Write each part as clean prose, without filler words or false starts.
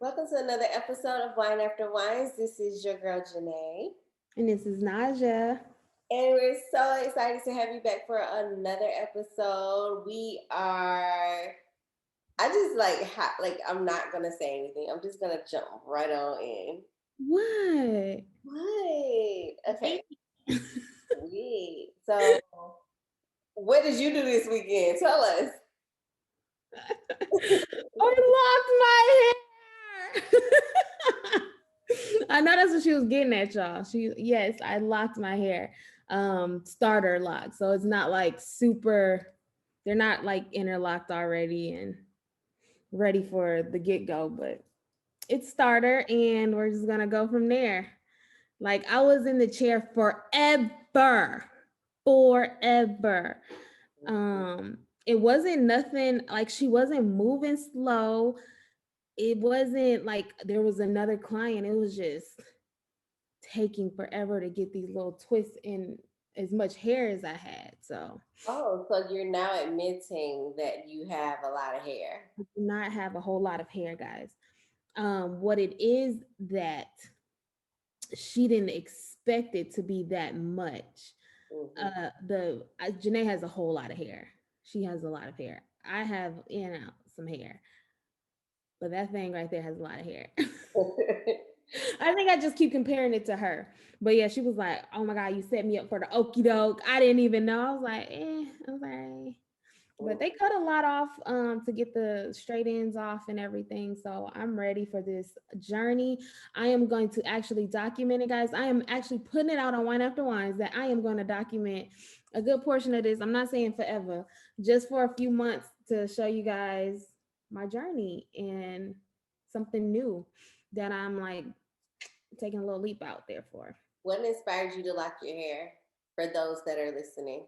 Welcome to another episode of Wine After Whines. This is your girl Janay. And this is Najah. And we're so excited to have you back for another episode. I just I'm not gonna say anything. I'm just gonna jump right on in. What? What? Okay. Sweet. So, what did you do this weekend? Tell us. I locked my hair. I know that's what she was getting at, y'all. Yes, I locked my hair. Starter lock. So it's not like super, they're not like interlocked already and ready for the get-go, but it's starter and we're just gonna go from there. Like I was in the chair forever. Forever. It wasn't nothing like she wasn't moving slow. It wasn't like there was another client. It was just taking forever to get these little twists in as much hair as I had. So Oh, so you're now admitting that you have a lot of hair. I do not have a whole lot of hair, guys. What it is that she didn't expect it to be that much. Mm-hmm. Janae has a whole lot of hair. She has a lot of hair. I have, some hair, but that thing right there has a lot of hair. I think I just keep comparing it to her. But yeah, she was like, "Oh my god, you set me up for the okey doke." I didn't even know. I was like, "Eh." I was like, but they cut a lot off to get the straight ends off and everything. So I'm ready for this journey. I am going to actually document it, guys. I am actually putting it out on Wine After Wines that I am going to document a good portion of this. I'm not saying forever, just for a few months to show you guys my journey and something new that I'm like taking a little leap out there for. What inspired you to lock your hair for those that are listening?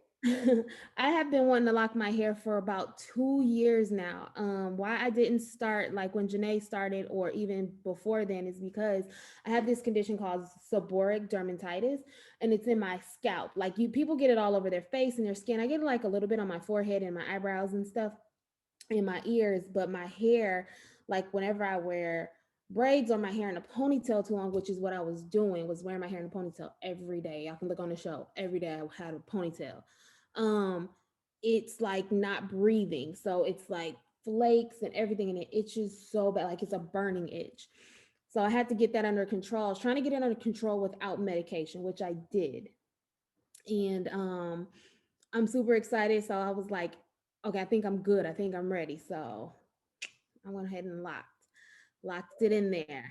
I have been wanting to lock my hair for about 2 years now. Why I didn't start like when Janae started or even before then is because I have this condition called seborrheic dermatitis and it's in my scalp. Like people get it all over their face and their skin. I get it like a little bit on my forehead and my eyebrows and stuff in my ears, but my hair, like whenever I wear braids or my hair in a ponytail too long, which is what I was doing, was wearing my hair in a ponytail every day. I can look on the show every day. I had a ponytail. Um, it's like not breathing, so it's like flakes and everything, and it itches so bad, like it's a burning itch. So I had to get that under control. I was trying to get it under control without medication, which I did, and I'm super excited. So I was like, okay, I think I'm good. I think I'm ready. So I went ahead and locked it in there.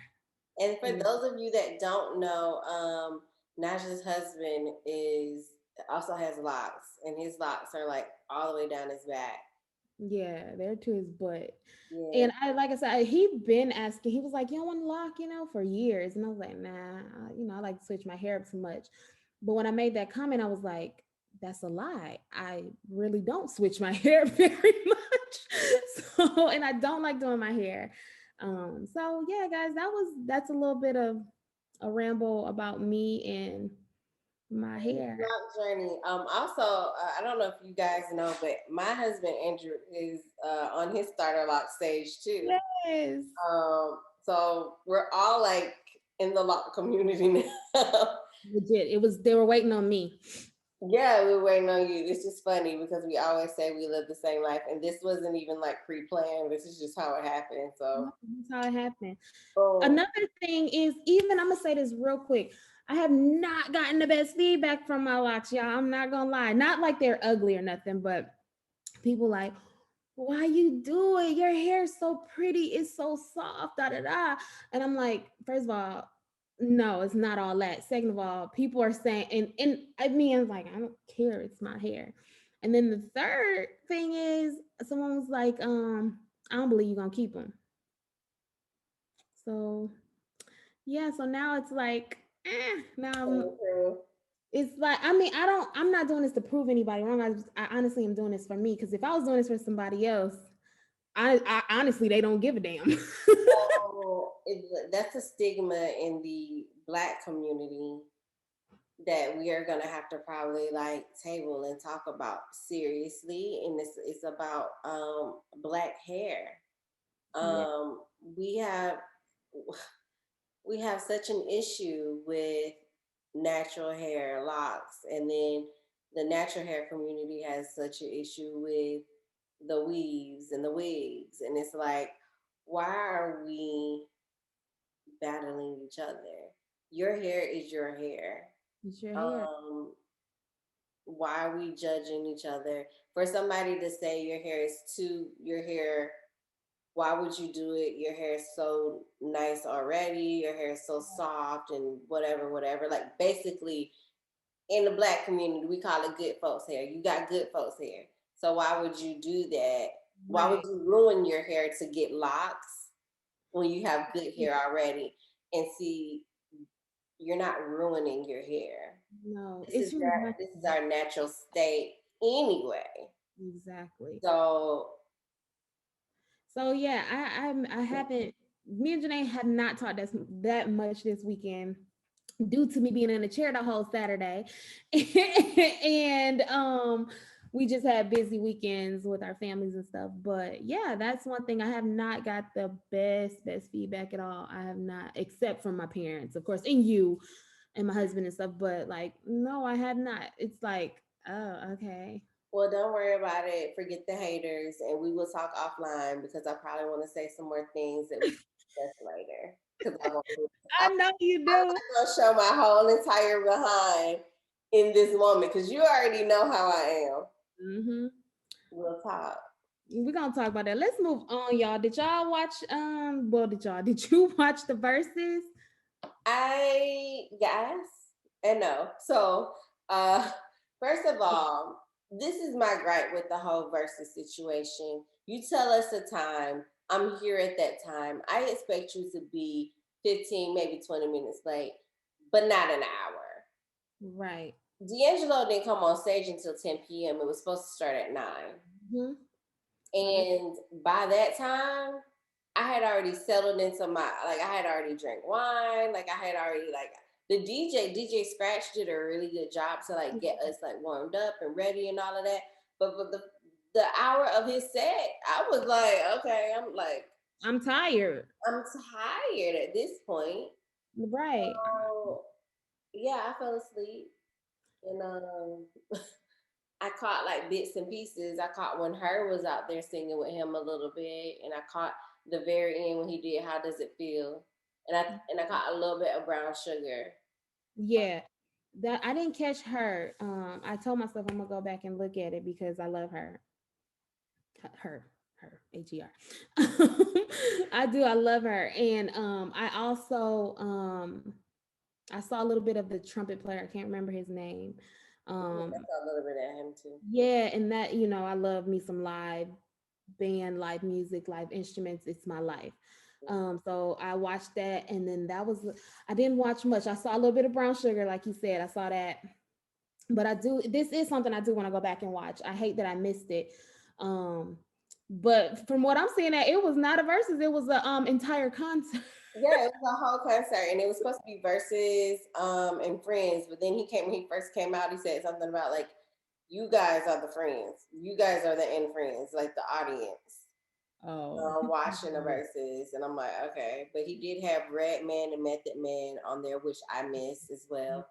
And for And those of you that don't know, Najah's husband is also has locks, and his locks are like all the way down his back. yeah, they're to his butt. Yeah. And like I said, he been asking, he was like, you don't want to lock, for years. And I was like, nah, I like to switch my hair up too much. But when I made that comment, I was like, that's a lie. I really don't switch my hair very much. So, and I don't like doing my hair. So yeah, guys, that's a little bit of a ramble about me and my hair. Lock journey. Also, I don't know if you guys know, but my husband Andrew is on his starter lock stage too. Yes. So we're all like in the lock community now. Legit. They were waiting on me. Yeah, we're waiting on you. It's just funny because we always say we live the same life, and this wasn't even like pre-planned. This is just how it happened. So, That's how it happened. boom. Another thing is, even I'm gonna say this real quick. I have not gotten the best feedback from my locks, y'all. I'm not gonna lie. Not like they're ugly or nothing, but people like, why you do it? Your hair's so pretty. It's so soft. Da da da. And I'm like, first of all, no, it's not all that. Second of all, people are saying, and I mean, it's like, I don't care. It's my hair. And then the third thing is, someone was like, I don't believe you're gonna keep them. So yeah, so now it's like, it's like, I mean, I'm not doing this to prove anybody wrong. I honestly am doing this for me because if I was doing this for somebody else, I honestly, they don't give a damn. That's a stigma in the Black community that we are gonna have to probably like table and talk about seriously. And it's about Black hair. Yeah. Um, we have we have such an issue with natural hair locks, and then the natural hair community has such an issue with the weaves and the wigs, and it's like, why are we battling each other? Your hair is your hair. It's your hair. Um, why are we judging each other? For somebody to say your hair, why would you do it? Your hair is so nice already. Your hair is so soft and whatever, whatever. Like basically, in the black community, we call it good folks hair. You got good folks hair. So why would you do that? Why would Right. you ruin your hair to get locks when you have good hair already? And see, you're not ruining your hair. No, it's your This is natural. our natural state anyway. Exactly. So So yeah, I haven't. Me and Janae have not talked that much this weekend due to me being in a chair the whole Saturday, and we just had busy weekends with our families and stuff. But yeah, that's one thing I have not got the best feedback at all. I have not, except from my parents, of course, and you and my husband and stuff. But like, no, I have not. It's like, oh, okay. well, don't worry about it. Forget the haters, and we will talk offline because I probably want to say some more things that we can discuss later. Because I I'm, know you I'm do. not gonna show my whole entire behind in this moment because you already know how I am. Hmm. We'll talk. We're gonna talk about that. Let's move on, y'all. Did y'all watch well did you watch the verses? I yes and no. So, uh, first of all, this is my gripe with the whole versus situation. You tell us a time, I'm here at that time. I expect you to be 15, maybe 20 minutes late, but not an hour. Right. D'Angelo didn't come on stage until 10 p.m. It was supposed to start at 9. Hmm. No, that's And by that time, I had already settled into my like I had already drank wine, like I had already like the DJ Scratch did a really good job to like get us like warmed up and ready and all of that. But the hour of his set, I was like, okay, I'm tired. I'm tired at this point. Right. So yeah, I fell asleep and I caught like bits and pieces. I caught when her was out there singing with him a little bit, and I caught the very end when he did "How Does It Feel," and I caught a little bit of Brown Sugar. Yeah. That I didn't catch her. I told myself I'm gonna go back and look at it because I love her. Her, Her. I do. I love her. And I also I saw a little bit of the trumpet player. I can't remember his name. Yeah, I Um, saw a little bit of him too. yeah, and that, I love me some live band, live music, live instruments. It's my life. So I watched that, and then I didn't watch much. I saw a little bit of Brown Sugar, like you said. I saw that, but this is something I do want to go back and watch. I hate that I missed it. Um, but from what I'm seeing, that it was not a versus, it was a entire concert. Yeah, it was a whole concert, and it was supposed to be verses and friends. But then he came when he first came out. He said something about like, "You guys are the friends. You guys are the end friends, like the audience." Oh, Watching the verses, and I'm like, okay. But he did have Redman and Method Man on there, which I missed as well.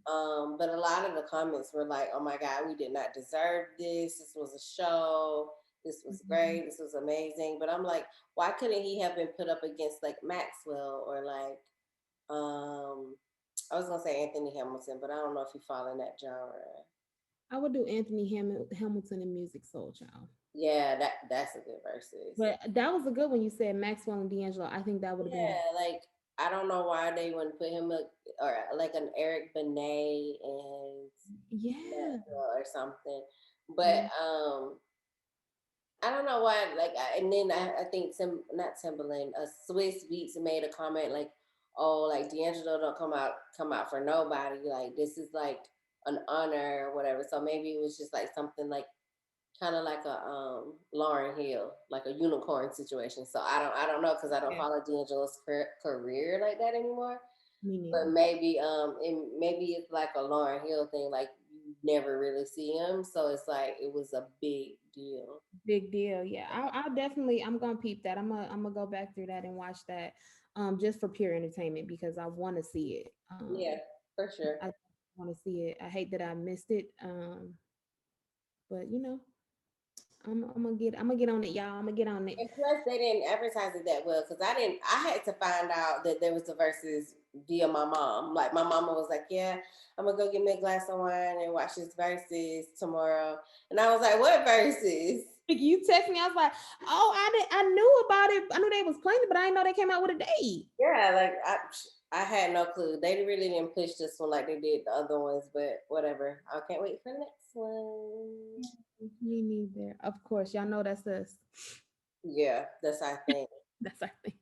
But a lot of the comments were like, "Oh my God, we did not deserve this. This was a show. This was great. This was amazing." But I'm like, why couldn't he have been put up against like Maxwell or like, I was gonna say Anthony Hamilton, but I don't know if he fall in that genre. I would do Anthony Hamilton and Music Soul Child. Yeah, that's a good versus. But that was a good one you said, Maxwell and D'Angelo. I think that would have been Yeah, like I don't know why they wouldn't put him up or like an Eric Benet and yeah. Maxwell or something. But Mm. I don't know why. Like, and then I think not Timberland, Swiss Beats made a comment like, "Oh, like D'Angelo don't come out for nobody. Like this is like an honor or whatever." So maybe it was just like something like kind of like a Lauren Hill, like a unicorn situation. So I don't know because I don't Yeah, follow D'Angelo's career like that anymore. me But neither. maybe it's like a Lauren Hill thing, like you never really see him, so it's like it was a big deal. Big deal. Yeah, I'll definitely. I'm gonna peep that. I'm gonna go back through that and watch that. just for pure entertainment because I want to see it. Yeah, for sure. I want to see it. I hate that I missed it. But I'm gonna get on it, y'all. I'm gonna get on it. And plus, they didn't advertise it that well because I didn't. I had to find out that there was the verses via my mom. Like my mama was like, "Yeah, I'm gonna go get me a glass of wine and watch this verses tomorrow." And I was like, "What verses?" You text me, I was like, oh, I knew about it. I knew they was playing it, but I didn't know they came out with a date. Yeah, like I had no clue. They really didn't push this one like they did the other ones, but whatever. I can't wait for the next one. Me neither. Of course, y'all know that's us. Yeah, that's our thing. That's our thing.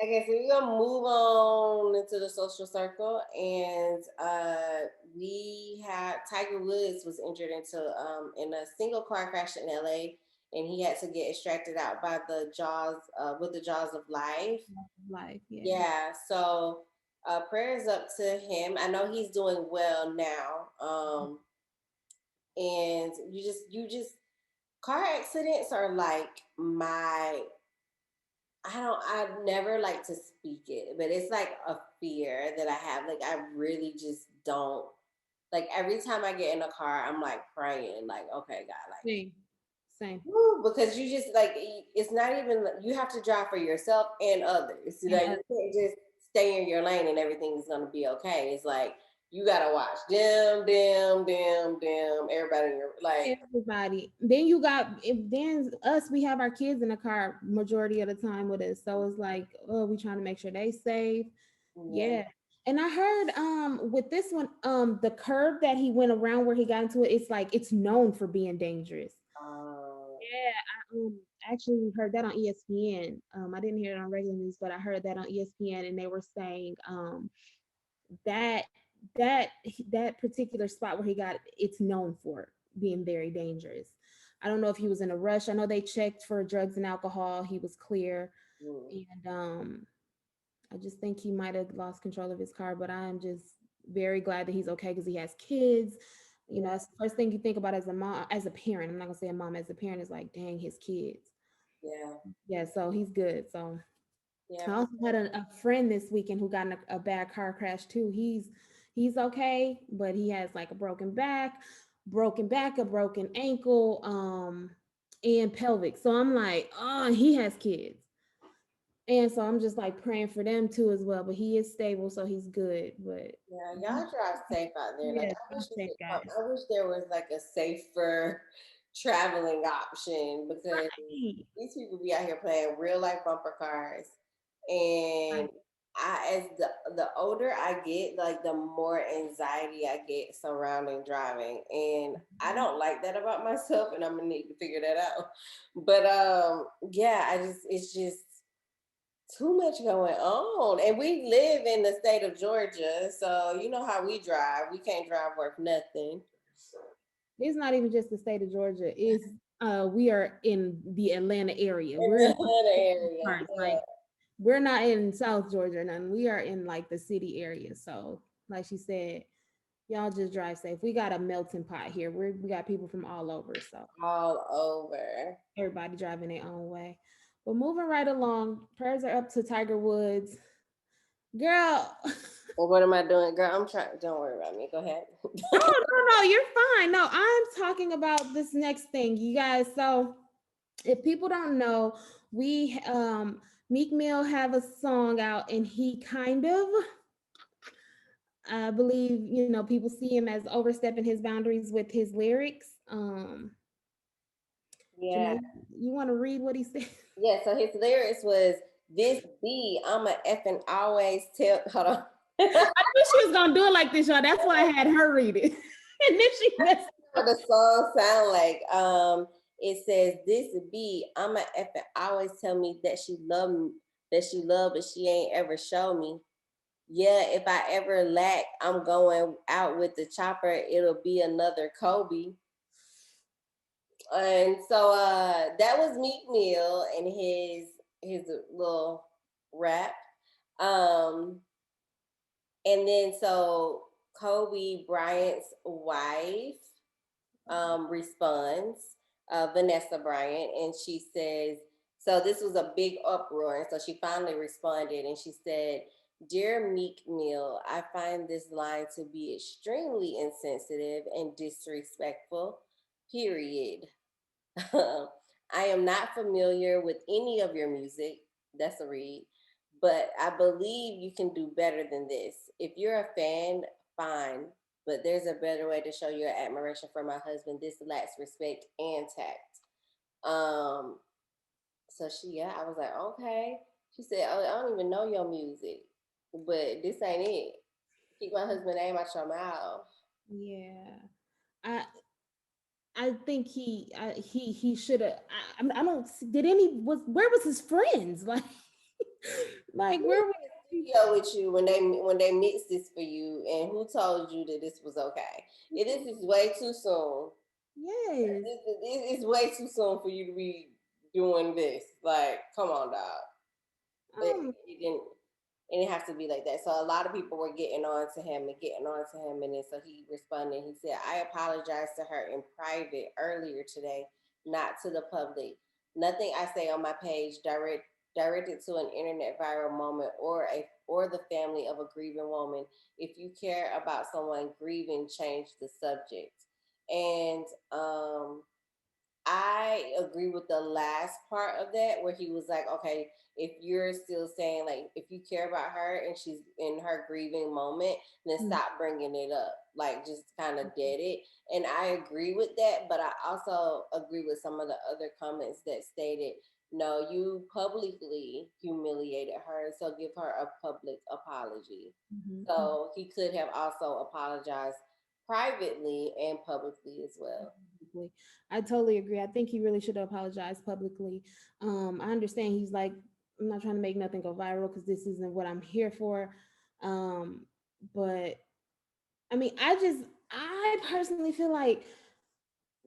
Okay, so we're gonna move on into the social circle, and we had Tiger Woods was injured into in a single car crash in LA, and he had to get extracted out by the jaws with the jaws of life. Life, yeah. Yeah, so prayers up to him. I know he's doing well now, and you just car accidents are like my I never like to speak it, but it's like a fear that I have. Like I really just don't like every time I get in a car, I'm like praying, like, okay, God, like Same. Same. woo, because you just like it's not even you have to drive for yourself and others. And Like you can't just stay in your lane and everything is gonna be okay. It's like you gotta watch them, everybody in your like everybody. Then you got if then us, we have our kids in the car majority of the time with us. So it's like, oh, we trying to make sure they safe. yeah. Yeah. And I heard with this one, the curve that he went around where he got into it, it's like it's known for being dangerous. Uh, Yeah, actually heard that on ESPN. I didn't hear it on regular news, but I heard that on ESPN, and they were saying that that that particular spot where he got it's known for being very dangerous. I don't know if he was in a rush. I know they checked for drugs and alcohol. He was clear, mm, and I just think he might have lost control of his car. But I'm just very glad that he's okay because he has kids. You know, yeah, that's the first thing you think about as a mom, as a parent. I'm not gonna say a mom, as a parent is like, dang, his kids. yeah, Yeah, so he's good. So yeah. I also had a friend this weekend who got in a bad car crash too. He's okay, but he has like a broken back, a broken ankle, and pelvic. So I'm like, oh, he has kids. And so I'm just like praying for them too as well. But he is stable, so he's good. But Yeah, y'all drive safe out there. Like yeah, I wish drive safe, guys. I wish there was like a safer traveling option because Right. these people be out here playing real life bumper cars, and Right. I as the older I get, like the more anxiety I get surrounding driving, and I don't like that about myself, and I'm gonna need to figure that out. But yeah, I just it's just too much going on. And we live in the state of Georgia. So you know how we drive. We can't drive worth nothing. It's not even just the state of Georgia. It's we are in the Atlanta area. In We're the in Atlanta area. parts. Yeah. Like we're not in South Georgia or nothing. We are in like the city area. So like she said, y'all just drive safe. We got a melting pot here. We got people from all over. So All over. everybody driving their own way. But moving right along, prayers are up to Tiger Woods. Girl. Well, what am I doing? Girl, I'm trying. Don't worry about me. Go ahead. Oh, no, you're fine. No, I'm talking about this next thing, you guys. So if people don't know, we Meek Mill have a song out, and he kind of, I believe, people see him as overstepping his boundaries with his lyrics. Yeah. Janae, you want to read what he said? Yeah. So his lyrics was this B, I'ma effing always tell hold on. I knew she was gonna do it like this, y'all. That's why I had her read it, and then she messed. What the song sound like. It says this B, I'ma effing always tell me that she love, but she ain't ever show me. Yeah, if I ever lack, I'm going out with the chopper. It'll be another Kobe. And so that was Meek Mill and his little rap. Um, and then so Kobe Bryant's wife responds, Vanessa Bryant, and she says, So this was a big uproar. And so she finally responded and she said, "Dear Meek Mill, I find this line to be extremely insensitive and disrespectful. Period. I am not familiar with any of your music." That's a read. "But I believe you can do better than this. If you're a fan, fine. But there's a better way to show your admiration for my husband. This lacks respect and tact." Um, so yeah, I was like, okay. She said, "Oh, I don't even know your music, but this ain't it. Keep my husband name out your mouth." Yeah. I I think he should have. I don't. Did any was where was his friends? Like Who where was was in he? the studio with you when they mixed this for you, and who told you that this was okay? This is way too soon. Yes. It's way too soon for you to be doing this. Like, come on, dog. But Um. it didn't. It didn't have to be like that. So a lot of people were getting on to him and getting on to him, and then so he responded. He said, "I apologized to her in private earlier today, not to the public. Nothing I say on my page directed to an internet viral moment or the family of a grieving woman. If you care about someone grieving, change the subject." And I agree with the last part of that where he was like, okay, if you're still saying like if you care about her and she's in her grieving moment, then Mm, stop bringing it up. Like just kind of dead it. And I agree with that, but I also agree with some of the other comments that stated, no, you publicly humiliated her, so give her a public apology. mhm, mhm. So he could have also apologized privately and publicly as well. Publicly. I totally agree. I think he really should have apologized publicly. I understand he's like, I'm not trying to make nothing go viral because this isn't what I'm here for. Um, but I mean, I personally feel like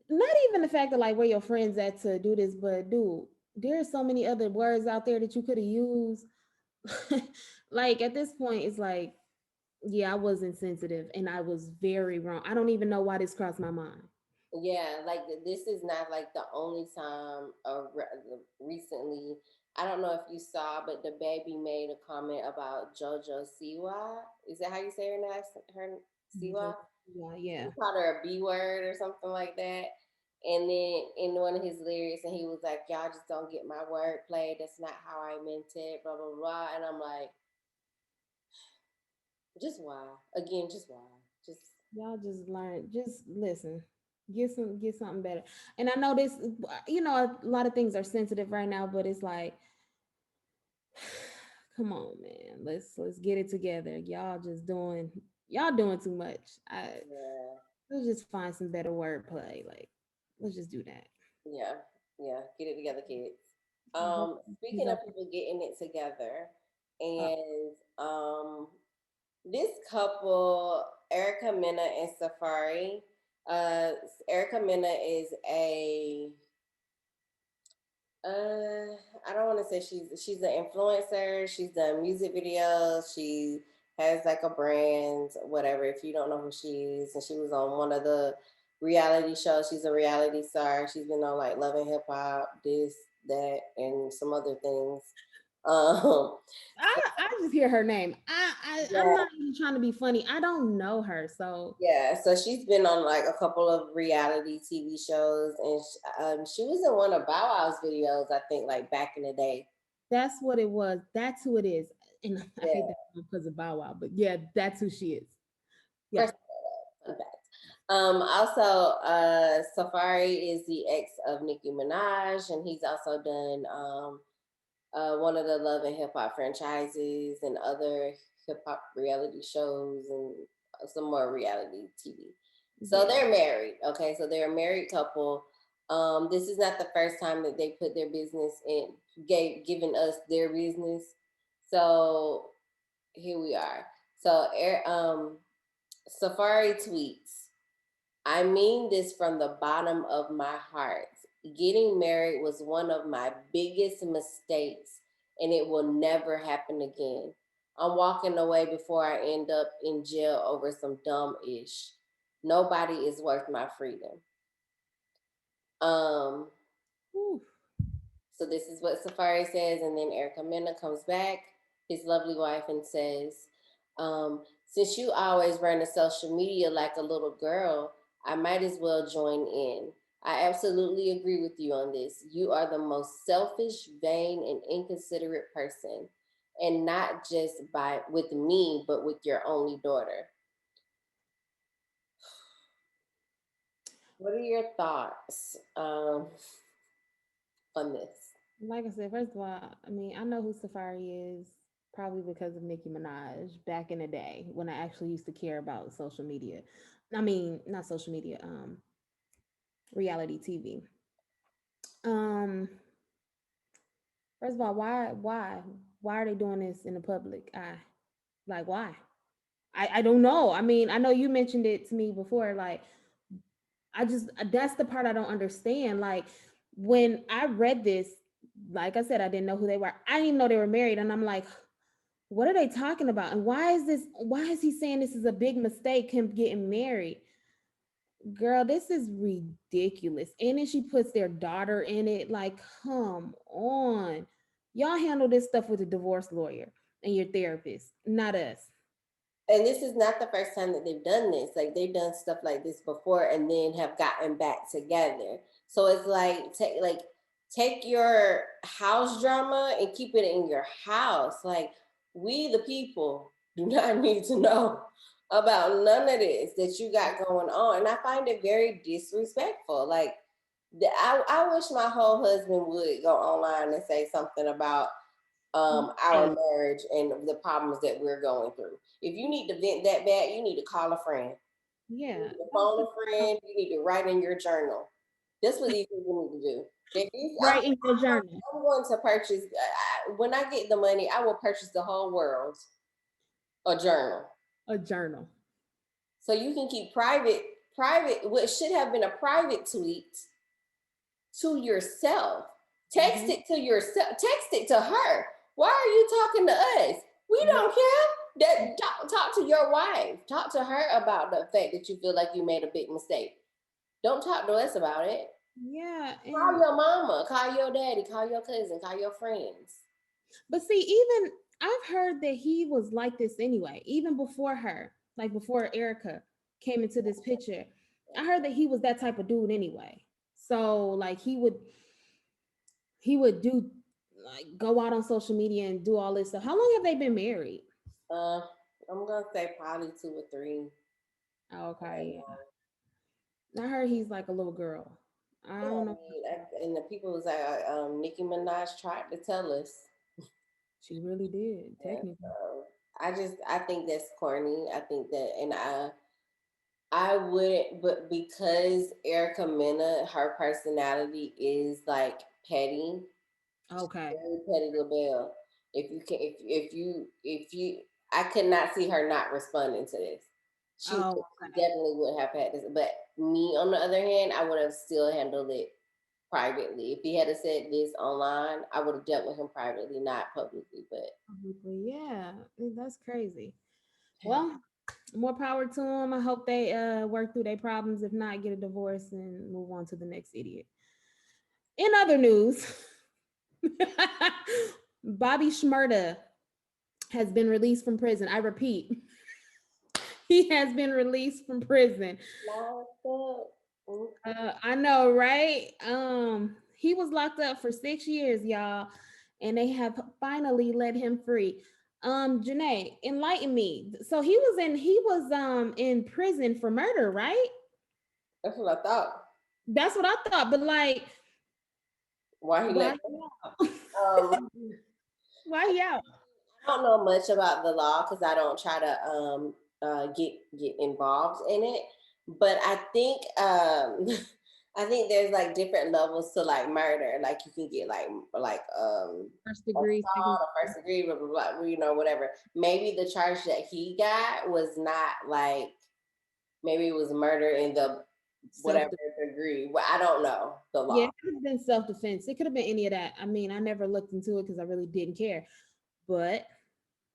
not even the fact that like where your friends at to do this, but dude, there's so many other words out there that you could have used. Like at this point, it's like, yeah, I was insensitive and I was very wrong. I don't even know why this crossed my mind. Yeah, like this is not like the only time recently. I don't know if you saw, but the baby made a comment about JoJo Siwa. Is that how you say her name? Her Siwa? Yeah, yeah. He called her a B word or something like that. And then in one of his lyrics, and he was like, "Y'all just don't get my word played. That's not how I meant it." Blah blah blah. And I'm like, just why? Again, just why? Just Y'all just learn, just listen. Get something better. And I know this, a lot of things are sensitive right now, but it's like, come on, man. Let's get it together. Y'all doing too much. yeah. Let's just find some better wordplay. Like, let's just do that. Yeah, yeah. Get it together, kids. I hope he's Speaking of okay. people getting it together, Uh, and this couple, Erica Mena and Safari. Erica Mena is a I don't want to say she's an influencer. She's done music videos. She has like a brand, whatever. If you don't know who she is, and she was on one of the reality shows. She's a reality star. She's been on like Love and Hip Hop, this, that, and some other things. Um, I just hear her name. I'm yeah, not even trying to be funny. I don't know her, so yeah. So she's been on like a couple of reality TV shows, and she was in one of Bow Wow's videos. I think like back in the day. that's what it was. That's who it is. And I hate Yeah. that because of Bow Wow, but yeah, that's who she is. Yeah. First, fun fact. Also, Safari is the ex of Nicki Minaj, and he's also done one of the Love and Hip Hop franchises and other hip hop reality shows and some more reality TV. So Yeah. they're married. Okay, so they're a married couple. This is not the first time that they put their business in, given us their business. So here we are. So, Safari tweets, "I mean this from the bottom of my heart. Getting married was one of my biggest mistakes, and it will never happen again. I'm walking away before I end up in jail over some dumb ish. Nobody is worth my freedom." Um, Whew. So this is what Safari says, and then Erica Mena comes back, his lovely wife, and says, "Since you always run to social media like a little girl, I might as well join in. I absolutely agree with you on this. You are the most selfish, vain, and inconsiderate person, and not just by with me, but with your only daughter." What are your thoughts on this? Like I said, first of all, I mean, I know who Safari is probably because of Nicki Minaj back in the day when I actually used to care about social media. I mean, not social media, reality TV. Um, First of all, why are they doing this in the public eye? Like, why? I don't know. I mean, I know you mentioned it to me before. Like, I just that's the part I don't understand. Like, when I read this, like I said, I didn't know who they were. I didn't even know they were married, and I'm like, what are they talking about? And why is this? Why is he saying this is a big mistake? Him getting married, girl, this is ridiculous. And then she puts their daughter in it. Like, come on, y'all handle this stuff with a divorce lawyer and your therapist, not us. And this is not the first time that they've done this. Like they've done stuff like this before and then have gotten back together. So it's take your house drama and keep it in your house. Like we the people do not need to know about none of this that you got going on. And I find it very disrespectful. Like I wish my whole husband would go online and say something about our Right. marriage and the problems that we're going through. If you need to vent that bad, you need to call a friend. You Yeah. need to phone a friend. You need to write in your journal. That's what these people need to do. Right in your journal. I'm going to purchase, when I get the money, I will purchase the whole world a journal. A journal. So you can keep what should have been a private tweet to yourself. Text Hmm. it to yourself. Text it to her. Why are you talking to us? We don't care. That talk to your wife. Talk to her about the fact that you feel like you made a big mistake. Don't talk to us about it. Yeah. Call And your mama. Call your daddy. Call your cousin. Call your friends. but see, even I've heard that he was like this anyway, even before her, like before Erica came into this picture. I heard that he was that type of dude anyway. So like he would do like go out on social media and do all this stuff. How long have they been married? Uh, I'm gonna say probably 2 or 3. Okay, yeah. I heard he's like a little girl. I Yeah, don't I know. mean, and the people was like, Nicki Minaj tried to tell us. She really did, Yeah, technically. so I think that's corny. I think that, and I wouldn't, but because Erica Mena, her personality is like petty, Okay. very petty LaBelle. If you can, if you, I could not see her not responding to this. Oh, She definitely would have had this. But me, on the other hand, I would have still handled it privately. If he had said this online, I would have dealt with him privately, not publicly. But publicly. Yeah, that's crazy. Well, more power to them. I hope they work through their problems. If not, get a divorce and move on to the next idiot. In other news, Bobby Shmurda has been released from prison. I repeat, he has been released from prison. locked up. I know, right? He was locked up for 6 years, y'all, and they have finally let him free. Janay, enlighten me. So he was in prison for murder, right? That's what I thought. That's what I thought. But like, Why he why let? he out? Um, Why he out? I don't know much about the law because I don't try to get involved in it. But I think I think there's like different levels to like murder. Like you can get like First degree, second assault or first degree, blah, blah, blah, whatever. Maybe the charge that he got was not like, maybe it was murder in the self. whatever degree. Well, I don't know the Yeah, law. it could have been self defense. It could have been any of that. I mean, I never looked into it because I really didn't care. But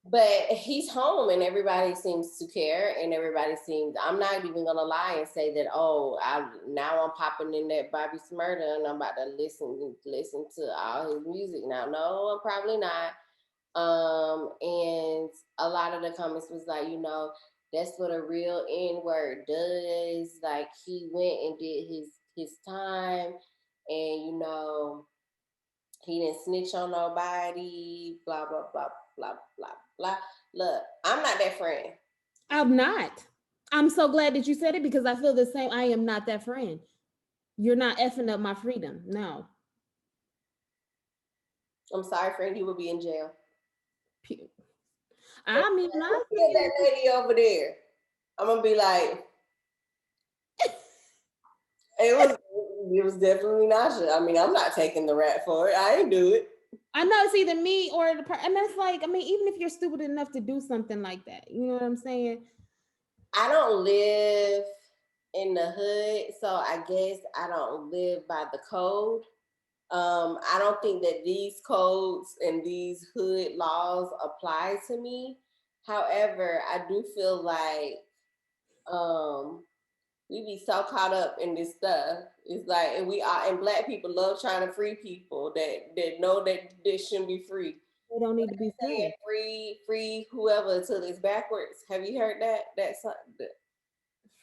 but he's home and everybody seems to care and everybody seems, I'm not even gonna lie and say that, oh, I'm popping in that Bobby Smurda and I'm about to listen to all his music now. No, I'm probably not. And a lot of the comments was like, that's what a real N word does. Like he went and did his time, and he didn't snitch on nobody. Blah blah blah blah blah blah. Look, I'm not that friend. I'm not. I'm so glad that you said it because I feel the same. I am not that friend. You're not effing up my freedom. No. I'm sorry, friend. You will be in jail. I mean, I Look at that lady over there. I'm gonna be like, it was it was definitely Najah. I mean, I'm not taking the rat for it. I ain't do it. I know it's either me or the person. And that's like, I mean, even if you're stupid enough to do something like that, you know what I'm saying? I don't live in the hood, so I guess I don't live by the code. I don't think that these codes and these hood laws apply to me. However, I do feel like um, we be so caught up in this stuff. It's like, and black people love trying to free people that know that this shouldn't be free. They don't need to be Saying free. free whoever until it's backwards. Have you heard that?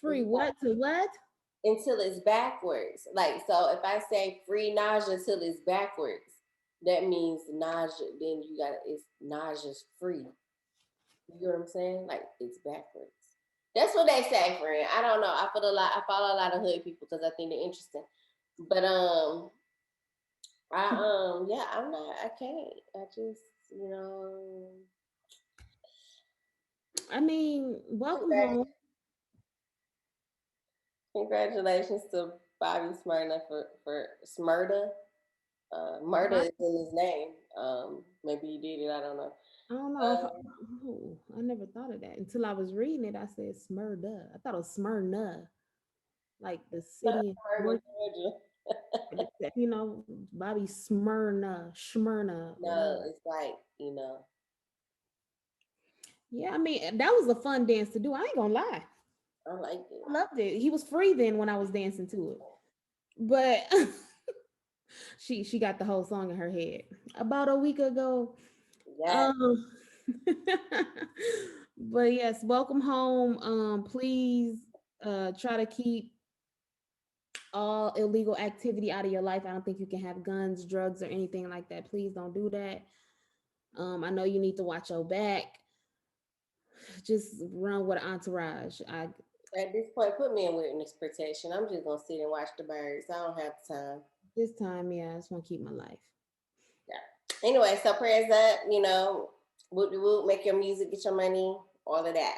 Free what to what? Until it's backwards. Like, so if I say free Naja till it's backwards, that means Naja, then it's Naja's free. You know what I'm saying? Like it's backwards. That's what they say, friend. I don't know. I follow a lot of hood people because I think they're interesting. But yeah, I can't. I just, you know, I mean, welcome congrats, home. congratulations to Bobby Smyrna for Smyrna. Murder But is in his name. Maybe he did it. I don't know. I don't know if oh, I never thought of that until I was reading it. I said Smyrna. I thought it was Smyrna, like the city in Smyrna, Georgia. Georgia. But you know, Bobby Smyrna, No, whatever. it's like Yeah, I mean, that was a fun dance to do. I ain't gonna lie. I like it. I loved it. He was free then when I was dancing to it. But she got the whole song in her head. About a week ago. Yeah, Um but yes, welcome home. Please try to keep all illegal activity out of your life. I don't think you can have guns, drugs, or anything like that. Please don't do that. I know you need to watch your back. Just run with an entourage. I at this point, put me in witness protection. I'm just gonna sit and watch the birds. I don't have the time. this time, yeah, I just want to keep my life. Yeah. Anyway, so prayers up. Whoop de whoop, make your music, get your money, all of that.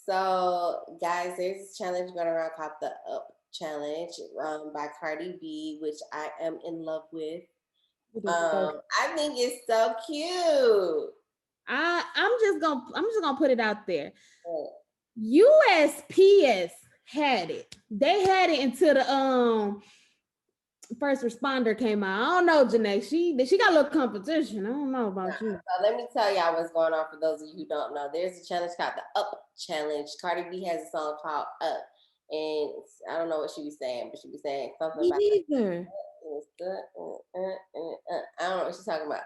So guys, there's this challenge going around called the Up Challenge, by Cardi B, which I am in love with. It is so. I think it's so cute. I'm just gonna put it out there. USPS had it. They had it until the first responder came out. I don't know, Janay. She got a little competition. I don't know about you. So let me tell y'all what's going on for those of you who don't know. There's a challenge called the Up Challenge. Cardi B has a song called Up. And I don't know what she was saying, but she was saying something Me about neither. I don't know what she's talking about.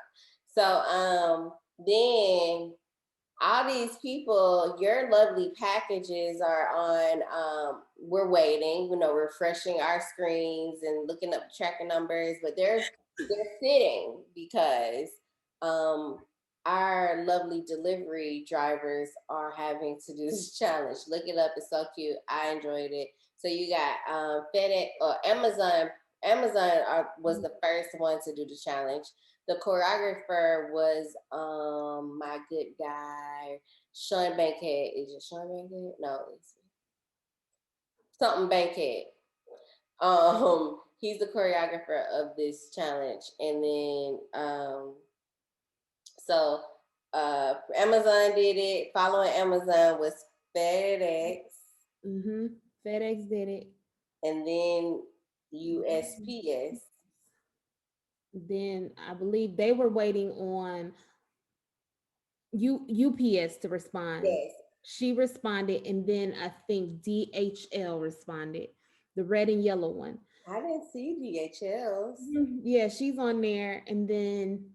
So then all these people, your lovely packages are on. We're waiting, refreshing our screens and looking up tracking numbers, but they're sitting because um, our lovely delivery drivers are having to do this challenge. Look it up; it's so cute. I enjoyed it. So you got FedEx or Amazon. Was the first one to do the challenge. The choreographer was my good guy Sean Bankhead. Is it Sean Bankhead? No, it's something Bankhead. He's the choreographer of this challenge, and then so Amazon did it. Following Amazon was FedEx, Mm-hmm. FedEx did it. and then USPS. Then I believe they were waiting on UPS to respond. Yes. She responded, and then I think DHL responded, the red and yellow one. I didn't see DHLs. Yeah, she's on there, and then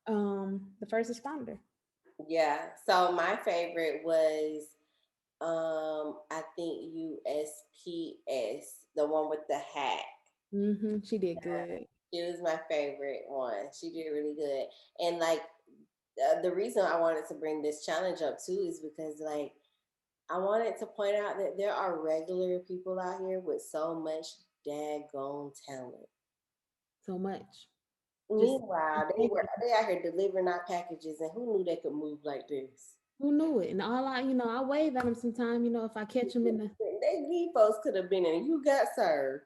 the first responder. Yeah. So my favorite was I think USPS, the one with the hat. She did good. She was my favorite one. She did really good. And like the reason I wanted to bring this challenge up too is because like I wanted to point out that there are regular people out here with so much daggone talent. So much. Just Meanwhile, they out here delivering our packages, and who knew they could move like this? who knew it? And all I wave at them sometime, if I catch them in the, These folks could have been in. You got served,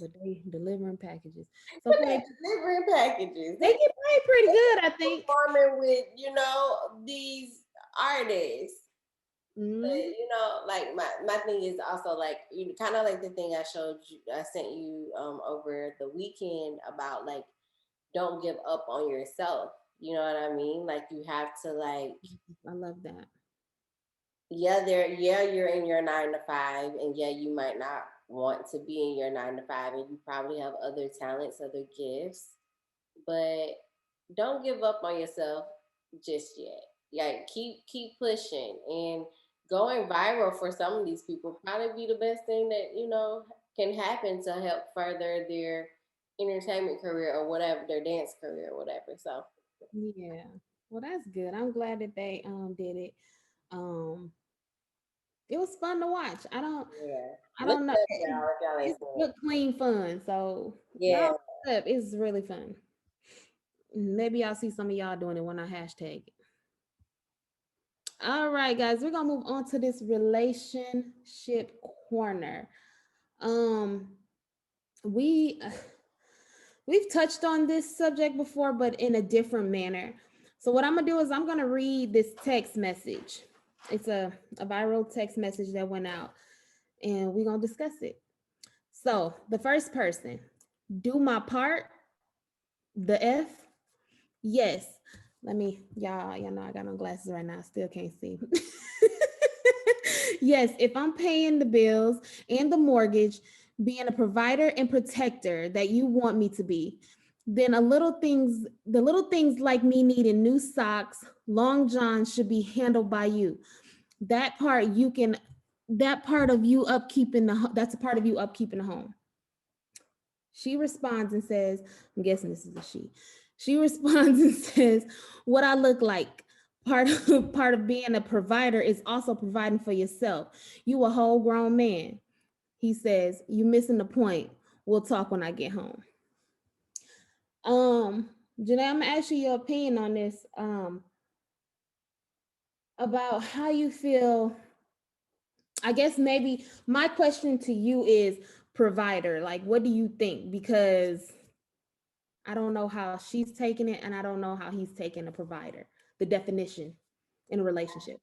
but they delivering packages. So but for they delivering packages. they get paid pretty good, I think. Performing with these artists. But Hmm. like my thing is also like kind of like the thing I sent you over the weekend about like don't give up on yourself. You know what I mean? Like you have to like I love that. you're in your 9 to 5, and yeah, you might not want to be in your 9 to 5, and you probably have other talents, other gifts, but don't give up on yourself just yet. Like keep pushing, and going viral for some of these people probably be the best thing that can happen to help further their entertainment career or whatever, their dance career or whatever. So Yeah. Well, that's good. I'm glad that they did it. Um, it was fun to watch. yeah, I look don't know. it up, y'all, if y'all ain't It's seen it. good, clean fun. So y'all Yeah, look it up. It's really fun. Maybe I'll see some of y'all doing it when I hashtag it. All right, guys, we're gonna move on to this relationship corner. Um, we we've touched on this subject before, but in a different manner. So what I'm gonna do is I'm gonna read this text message. It's a viral text message that went out, and we're gonna discuss it. So the first person, do my part, the F, yes. Y'all know I got on glasses right now. I still can't see. Yes, if I'm paying the bills and the mortgage, being a provider and protector that you want me to be, then the little things like me needing new socks, long johns should be handled by you. That part you can, that part of you upkeeping that's a part of you upkeeping the home. She responds and says, I'm guessing this is a she. She responds and says, what I look like. Part of being a provider is also providing for yourself. You a whole grown man. He says, you missing the point. We'll talk when I get home. Janay, I'm gonna ask you your opinion on this. About how you feel. I guess maybe my question to you is provider. Like, what do you think? Because I don't know how she's taking it, and I don't know how he's taking a provider, the definition in a relationship.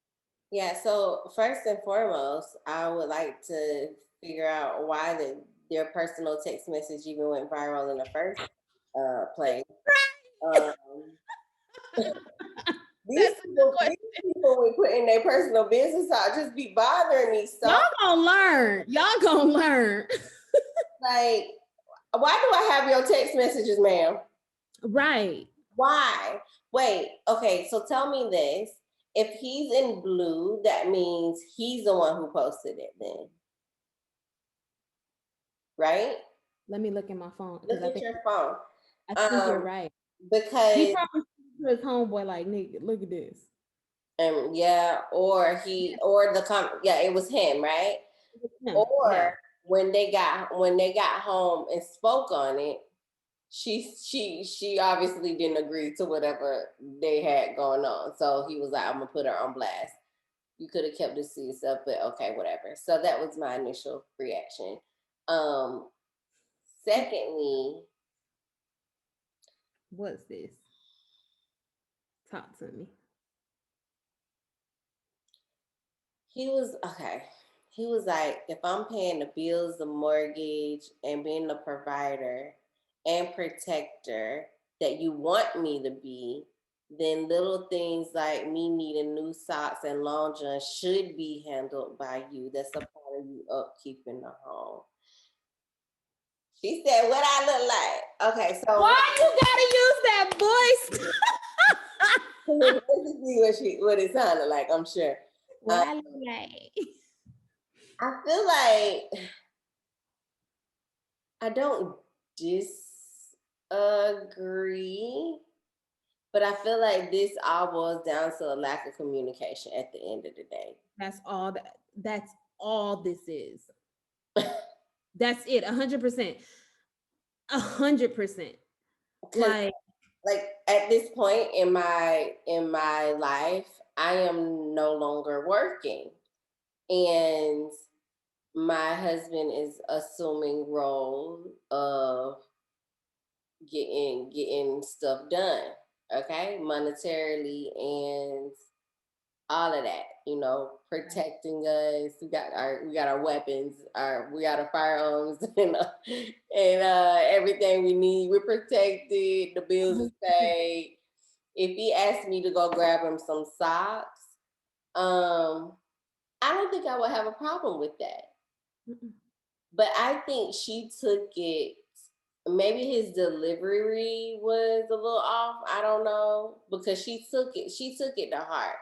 yeah. So first and foremost, I would like to figure out why their personal text message even went viral in the first place. Um, these That's a good people, these question. people with putting their personal business out just be bothering me Y'all so. gonna learn. Y'all gonna learn. Like, why do I have your text messages, ma'am? Right. Why? Wait, okay, so tell me this. If he's in blue, that means he's the one who posted it then, right? Let me look at my phone because Look I at think your phone. you're Um, right. He because probably to his homeboy like, nigga, look at this. yeah, or Yeah, yeah, it was him, right? it's him. Yeah. Or when they got home and spoke on it, she obviously didn't agree to whatever they had going on. So he was like, I'm gonna put her on blast. You could have kept this to yourself, but okay, whatever. So that was my initial reaction. Um, Secondly, What's this? Talk to me. he was okay. He was like, if I'm paying the bills, the mortgage, and being the provider and protector that you want me to be, then little things like me needing new socks and laundry should be handled by you. That's a part of you upkeep in the home. She said, "What I look like?" Okay, so Why you gotta use that voice? let's see what it sounded like. I'm sure. What I look like. I feel like I don't disagree, but I feel like this all boils down to a lack of communication at the end of the day. That's all this is. That's it. 100%. 100%. Because Like, like at this point in my life, I am no longer working, and my husband is assuming role of getting stuff done, okay, monetarily and all of that, protecting us. We got our weapons, we got our firearms, and everything we need. We're protected. The bills is paid. If he asked me to go grab him some socks, um, I don't think I would have a problem with that. But I think she took it. Maybe his delivery was a little off. I don't know, because she took it. She took it to heart.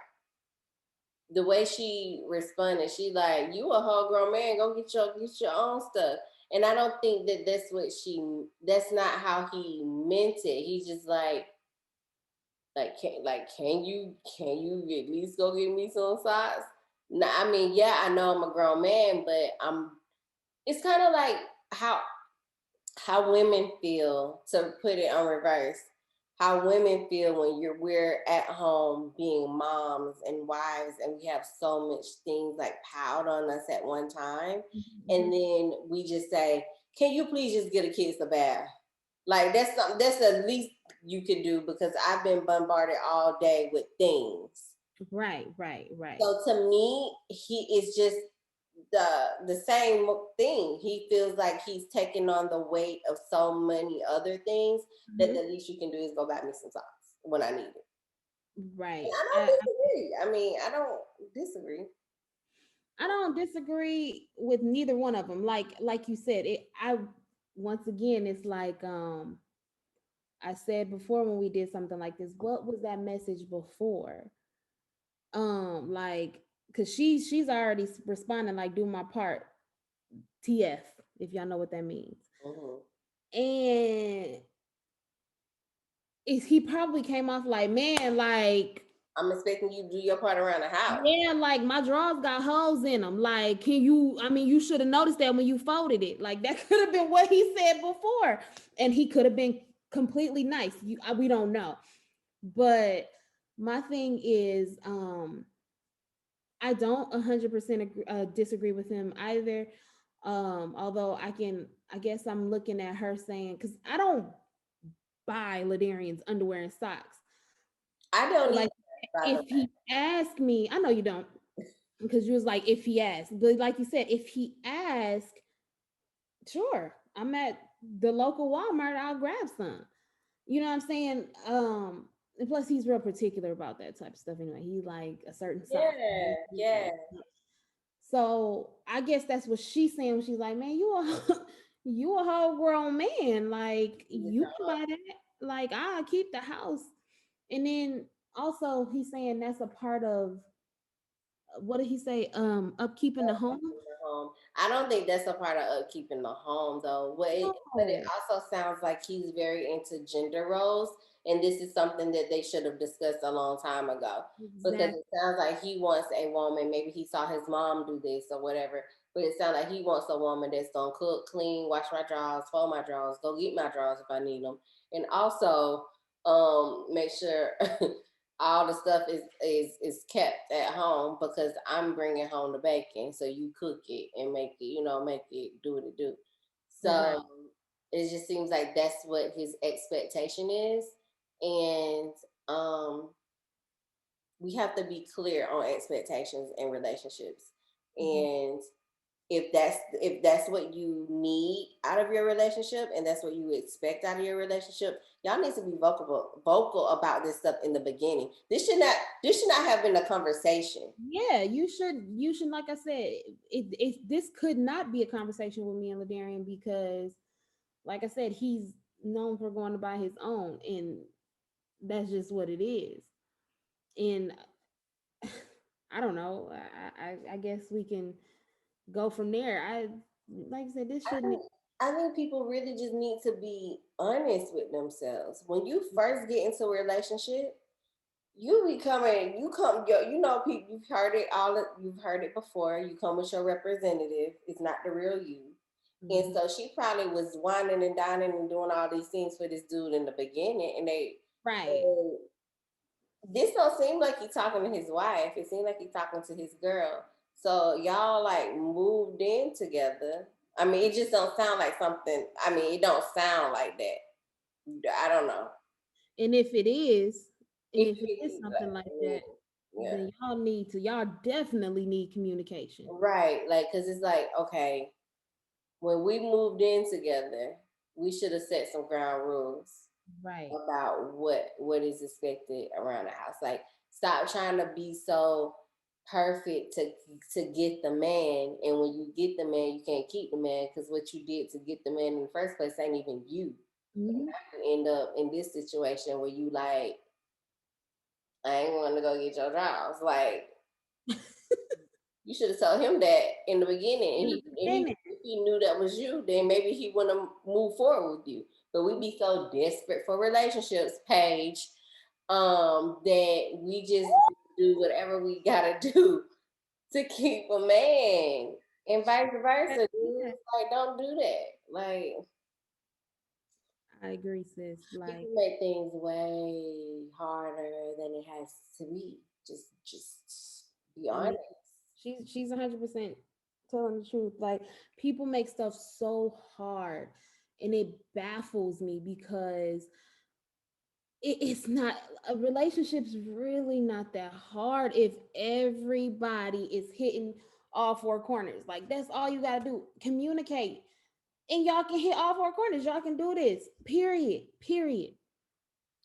The way she responded, she like, "You a whole grown man, go get your own stuff." And I don't think that that's what she. That's not how he meant it. He's just can you at least go get me some socks? Nah, I mean, yeah, I know I'm a grown man, but I'm. It's kind of like how how women feel, to put it on reverse, how women feel when we're at home being moms and wives, and we have so much things like piled on us at one time, and then we just say, "Can you please just get a kids a bath?" Like that's the least you can do, because I've been bombarded all day with things. right, right, right. So to me, he is just the same thing. He feels like he's taking on the weight of so many other things, that the least you can do is go buy me some socks when I need it. And Right. I don't disagree. I mean, I don't disagree. I don't disagree with neither one of them. Like you said, I once again, it's like I said before when we did something like this, what was that message before? Like, cause she's already responding like, do my part, TF, if y'all know what that means. Hmm. And he probably came off like, man, like, I'm expecting you to do your part around the house. yeah, like my drawers got holes in them. Like, can you? I mean, you should have noticed that when you folded it. Like, that could have been what he said before, and he could have been completely nice. We don't know, but my thing is, I don't 100% disagree with him either. Although I guess I'm looking at her saying, because I don't buy Ladarian's underwear and socks. I don't But either, like, by the if he asked me, I know you don't, because you was like, if he asked, but like you said, if he asked, sure, I'm at the local Walmart, I'll grab some. You know what I'm saying? And plus he's real particular about that type of stuff anyway. He like a certain way. size. Yeah, So I guess that's what she's saying when she's like, man, you a you a whole grown man. Like, you can buy that. Like, I'll keep the house. And then also he's saying that's a part of, what did he say? Upkeeping the home. the home. I don't think that's a part of upkeeping the home, though. But it No. also sounds like he's very into gender roles, and this is something that they should have discussed a long time ago. Because Exactly. it sounds like he wants a woman. Maybe he saw his mom do this or whatever. But it sounds like he wants a woman that's gonna cook, clean, wash my drawers, fold my drawers, go get my drawers if I need them, and also make sure all the stuff is kept at home, because I'm bringing home the bacon, so you cook it and make it do what it do. Right. So it just seems like that's what his expectation is, and um, we have to be clear on expectations in relationships, Mhm. and if that's what you need out of your relationship and that's what you expect out of your relationship, y'all need to be vocal about this stuff in the beginning. This should not have been a conversation. Yeah, you should like I said, this could not be a conversation with me and Ladarian because like I said, he's known for going to buy his own, and that's just what it is. And I don't know. I guess we can go from there. I like I said, this I shouldn't. think I think people really just need to be honest with themselves. When you first get into a relationship, you come people, you've heard it before. You come with your representative. It's not the real you. And Mhm. so she probably was whining and dining and doing all these things for this dude in the beginning, Right. and this don't seem like he talking to his wife. It seemed like he talking to his girl. So y'all like moved in together. I mean, it just don't sound like something. I mean, it don't sound like that. I don't know. And if it is, and If if it is it, something like like, that, yeah, then y'all definitely need communication. right. Like, cause it's like, okay, when we moved in together, we should have set some ground rules Right. about what is expected around the house. Like, stop trying to be so perfect to get the man, and when you get the man, you can't keep the man because what you did to get the man in the first place ain't even you. And Hmm. now you end up in this situation where you like, I ain't want to go get your drawers. Like, you should have told him that in the beginning, In and the he beginning. if he knew that was you, then maybe he wouldn't have moved forward with you. But we be so desperate for relationships, Paige, that we just do whatever we gotta do to keep a man, and vice versa. Dude, Yeah, like, don't do that. Like, I agree, sis. people Like, make things way harder than it has to be. Just be I mean, honest. she's 100% telling the truth. Like, people make stuff so hard, and it baffles me because it's not a relationship's really not that hard if everybody is hitting all four corners. Like, that's all you gotta do. Communicate. And y'all can hit all four corners. Y'all can do this. Period. Period.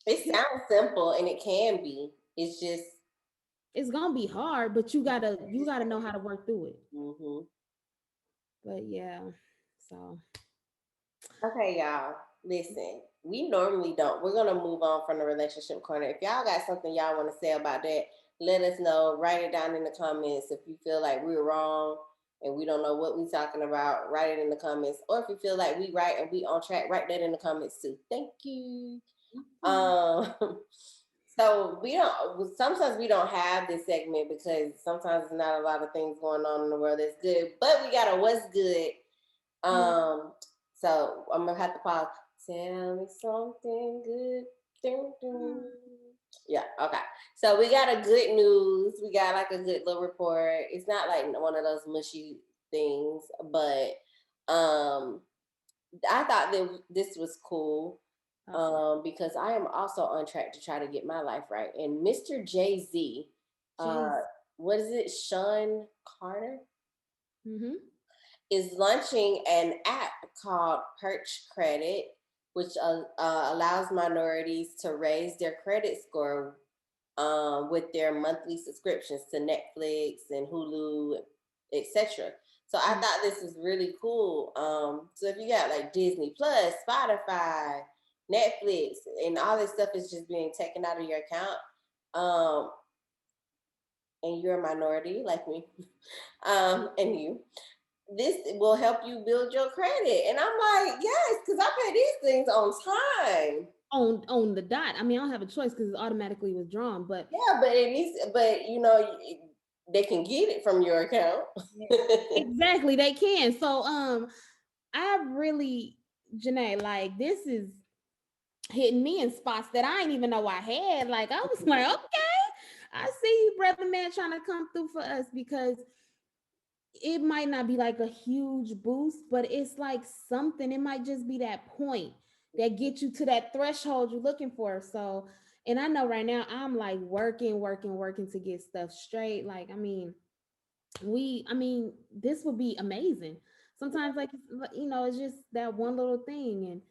It Period. sounds simple, and it can be. It's just. It's gonna be hard, but you gotta know how to work through it. Hmm. But yeah, so Okay, y'all. Listen, we normally don't. We're gonna move on from the relationship corner. If y'all got something y'all want to say about that, let us know. Write it down in the comments. If you feel like we're wrong and we don't know what we're talking about, write it in the comments. Or if you feel like we right and we on track, write that in the comments too. Thank you. mhm. Um, so we don't. Sometimes we don't have this segment because sometimes there's not a lot of things going on in the world that's good. But we got a what's good. Mhm. Um, so I'm gonna have to pause. Tell me something good. Dun, dun. Yeah, okay. So we got a good news. We got like a good little report. It's not like one of those mushy things, but um I thought that this was cool. Awesome. Because I am also on track to try to get my life right. And Mr. Jay-Z, uh, Jeez. what is it? Sean Carter Mm-hmm. is launching an app called Perch Credit, which allows minorities to raise their credit score with their monthly subscriptions to Netflix and Hulu, etc. So I thought this was really cool. So if you got like Disney Plus, Spotify, Netflix, and all this stuff is just being taken out of your account, um, and you're a minority like me, and you, this will help you build your credit. And I'm like, yes, because I pay these things on time. On the dot. I mean, I don't have a choice because it's automatically withdrawn. But Yeah, but at least, but they can get it from your account. yeah, exactly, they can. So I really, Janay, like this is hitting me in spots that I didn't even know I had. Like I was like, okay, I see you, brother man, trying to come through for us because it might not be like a huge boost, but it's like something. It might just be that point that gets you to that threshold you're looking for. So, and I know right now I'm like working to get stuff straight. Like, I mean, I mean, this would be amazing. Sometimes, like, it's just that one little thing, and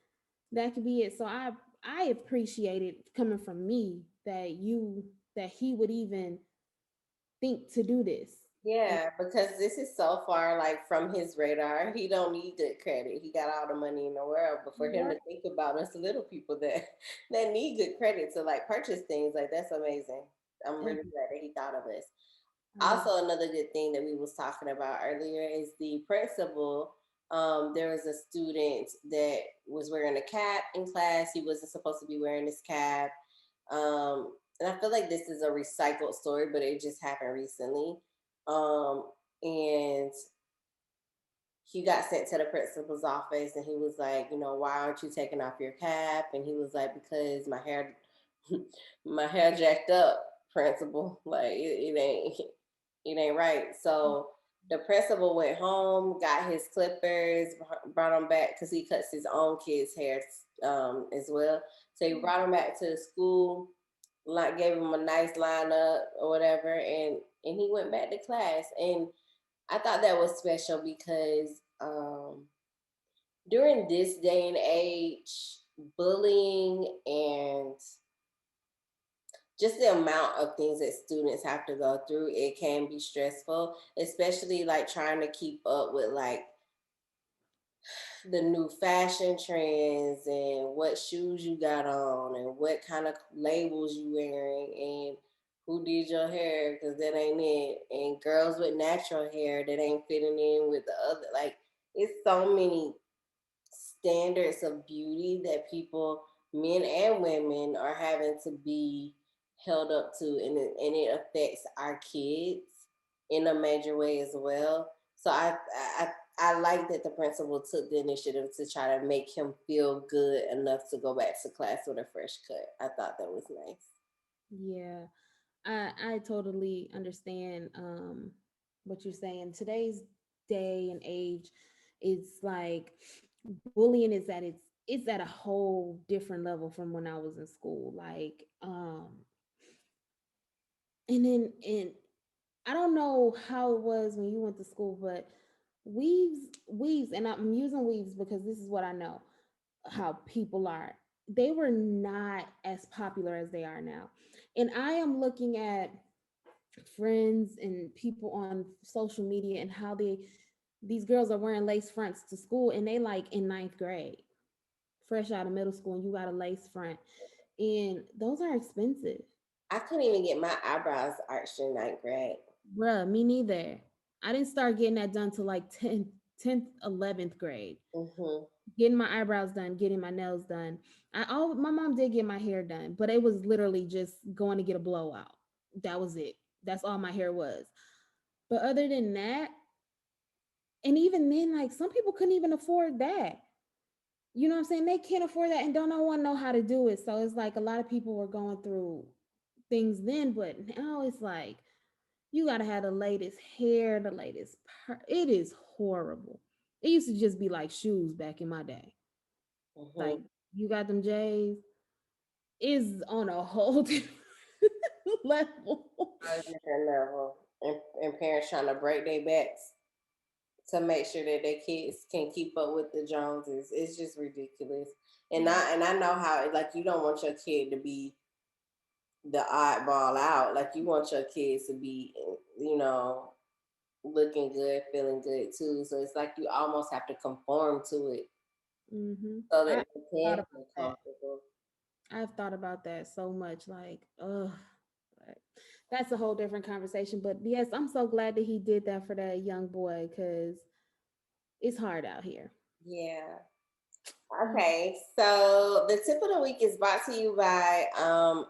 that could be it. So I appreciate it coming from me that he would even think to do this. And Yeah, because this is so far like from his radar. He don't need good credit. He got all the money in the world. But for him right. to think about us little people that that need good credit to like purchase things, like that's amazing. I'm really Every, glad that he thought of us. um, Also, another good thing that we was talking about earlier is the principal. There was a student that was wearing a cap in class. He wasn't supposed to be wearing this cap. And I feel like this is a recycled story, but it just happened recently. Um, and he got sent to the principal's office, and he was like, why aren't you taking off your cap? And he was like, because my hair, my hair jacked up, principal. Like it ain't right. So the principal went home, got his clippers, brought them back because he cuts his own kids' hair as well. So he brought them back to the school, like gave him a nice lineup or whatever, and he went back to class. And I thought that was special because during this day and age, bullying and just the amount of things that students have to go through, it can be stressful, especially like trying to keep up with like the new fashion trends and what shoes you got on and what kind of labels you wearing and who did your hair because that ain't it, and girls with natural hair that ain't fitting in with the other, like it's so many standards of beauty that people, men and women, are having to be held up to, and it affects our kids in a major way as well. So I I like that the principal took the initiative to try to make him feel good enough to go back to class with a fresh cut. I thought that was nice. yeah, I totally understand what you're saying. Today's day and age, it's like bullying it's at a whole different level from when I was in school. Like and I don't know how it was when you went to school, but weaves, and I'm using weaves because this is what I know how people are. They were not as popular as they are now. And I am looking at friends and people on social media and how these girls are wearing lace fronts to school, and they like in ninth grade, fresh out of middle school, and you got a lace front. And those are expensive. I couldn't even get my eyebrows arched in ninth grade. Bruh, me neither. I didn't start getting that done till like 10th, 11th grade. Hmm. Getting my eyebrows done, getting my nails done. My mom did get my hair done, but it was literally just going to get a blowout. That was it. That's all my hair was. But other than that, and even then, like some people couldn't even afford that. You know what I'm saying? They can't afford that and don't no one know how to do it. So it's like a lot of people were going through things then, but now it's like you gotta have the latest hair, the latest. It is horrible. It used to just be like shoes back in my day. Hmm. Like you got them J's is on a whole different level. A different level, and parents trying to break their backs to make sure that their kids can keep up with the Joneses. It's just ridiculous. And I know how, like, you don't want your kid to be the oddball out. Like you want your kids to be, you know, looking good, feeling good too. So it's like you almost have to conform to it so I that they thought can about feel that. comfortable. I've thought about that so much. Like, ugh. But that's a whole different conversation. But yes, I'm so glad that he did that for that young boy because it's hard out here. Yeah. Uh, Okay, so the tip of the week is brought to you by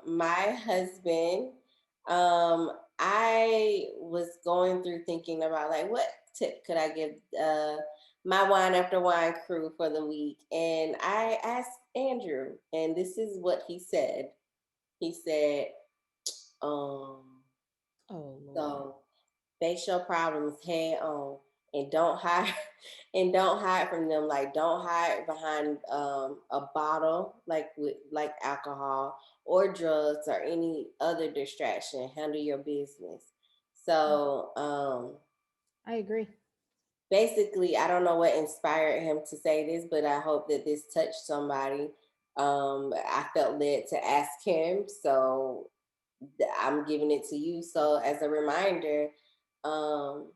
my husband. I was going through thinking about like what tip could I give my wine after wine crew for the week, and I asked Andrew, and this is what he said. He said, um, oh Lord. so face your problems head on and don't hide and don't hide from them. Like don't hide behind a bottle like with like alcohol or drugs or any other distraction. Handle your business. So I agree. Basically, I don't know what inspired him to say this, but I hope that this touched somebody. I felt led to ask him, so I'm giving it to you. So as a reminder, um,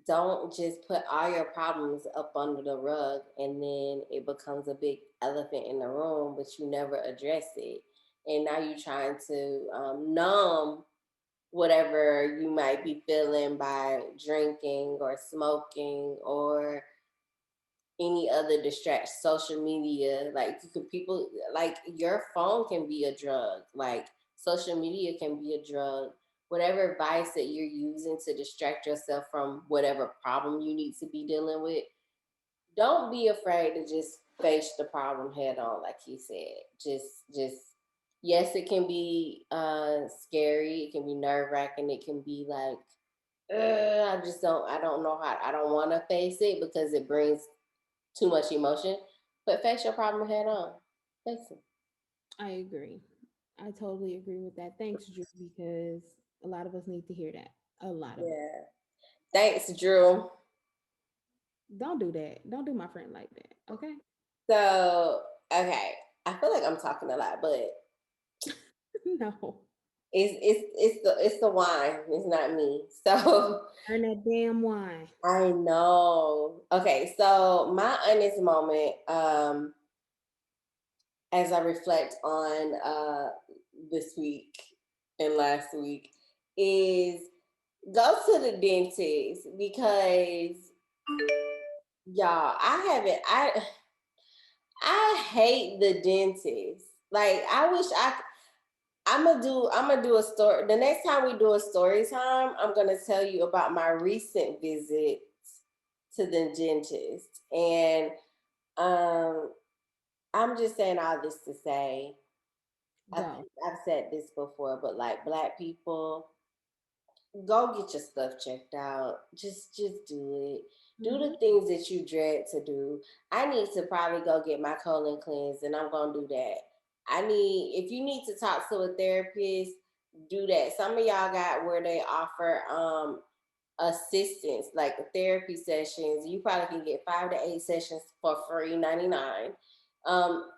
don't just put all your problems up under the rug and then it becomes a big elephant in the room, but you never address it. And now you're trying to numb whatever you might be feeling by drinking or smoking or any other distract social media. Like you could people like your phone can be a drug, like social media can be a drug. Whatever advice that you're using to distract yourself from whatever problem you need to be dealing with, don't be afraid to just face the problem head on, like he said. Just yes, it can be scary, it can be nerve-wracking, it can be like I don't know how, I don't want to face it because it brings too much emotion. But face your problem head on. Face it. I agree. I totally agree with that. Thanks, Drew, because a lot of us need to hear that. A lot of us. Yeah. Thanks, Drew. Don't do that. Don't do my friend like that. Okay? So, okay. I feel like I'm talking a lot, but No. it's the wine. It's not me. So Earn that damn wine. I know. Okay, so my honest moment, as I reflect on this week and last week, is go to the dentist because y'all, I hate the dentist. Like I wish I'm gonna do a story. The next time we do a story time, I'm gonna tell you about my recent visit to the dentist. And um I'm just saying all this to say, I Go. think I've said this before, but like black people, go get your stuff checked out. Just do it. Do Hmm. the things that you dread to do. I need to probably go get my colon cleansed, and I'm gonna do that. If you need to talk to a therapist, do that. Some of y'all got where they offer assistance, like therapy sessions. You probably can get 5 to 8 sessions for free, 99. Um,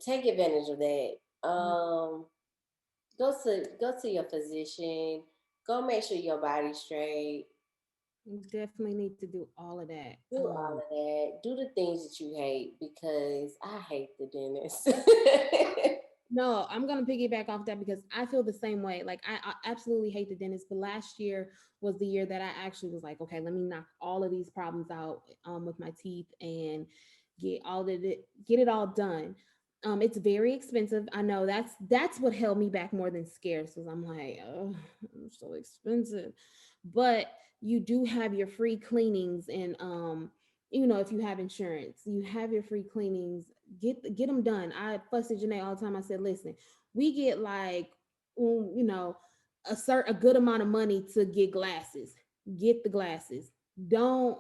take advantage of that. Go to your physician. Go make sure your body's straight. You definitely need to do all of that. Do all of that. Do the things that you hate because I hate the dentist. No, I'm gonna piggyback off that because I feel the same way. Like I absolutely hate the dentist, but last year was the year that I actually was like, okay, let me knock all of these problems out with my teeth and get it all done. It's very expensive. I know that's what held me back more than scares because I'm like, oh, it's so expensive. But you do have your free cleanings and if you have insurance, you have your free cleanings. Get them done. I fuss at Janay all the time. I said, listen, we get like a good amount of money to get glasses. Get the glasses. Don't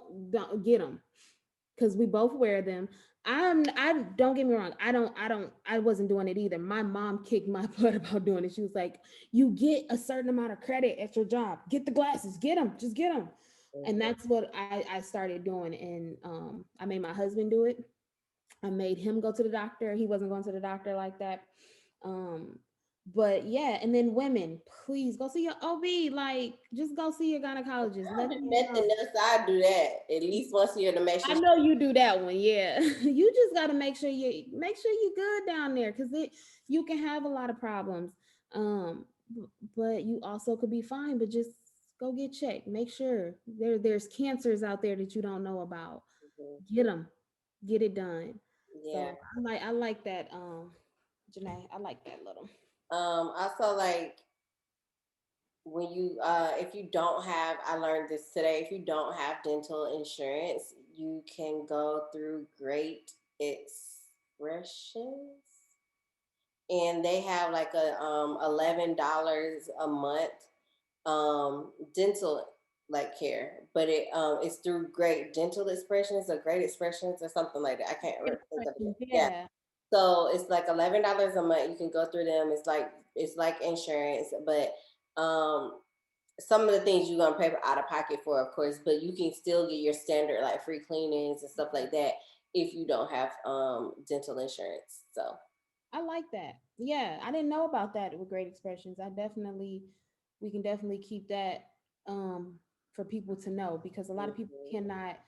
get them because we both wear them. I don't get me wrong. I wasn't doing it either. My mom kicked my butt about doing it. She was like, "You get a certain amount of credit at your job. Get the glasses. Get them. Just get them." And Mhm. that's what I started doing. And I made my husband do it. I made him go to the doctor. He wasn't going to the doctor like that. Um, but yeah, and then women, please go see your OB. Like, just go see your gynecologist. I Let don't do them know. nothing else. I do that at least once a year to make sure. I know you do that one, yeah. You just got to make sure you good down there because it you can have a lot of problems. But you also could be fine. But just go get checked. Make sure there's cancers out there that you don't know about. Mhm. Get them, get it done. Yeah. So I like that, Janae. I like that little. Also, like when you if you don't have, I learned this today, if you don't have dental insurance, you can go through Great Expressions, and they have like a $11 a month dental like care, but it's through Great Dental Expressions or Great Expressions or something like that. I can't think of it. Yeah. Yeah. So it's like $11 a month. You can go through them. It's like insurance, but um some of the things you're gonna pay out of pocket for, of course, but you can still get your standard like free cleanings and stuff like that if you don't have dental insurance. So I like that. Yeah, I didn't know about that with Great Expressions. We can definitely keep that um, for people to know because a lot of people mhm. cannot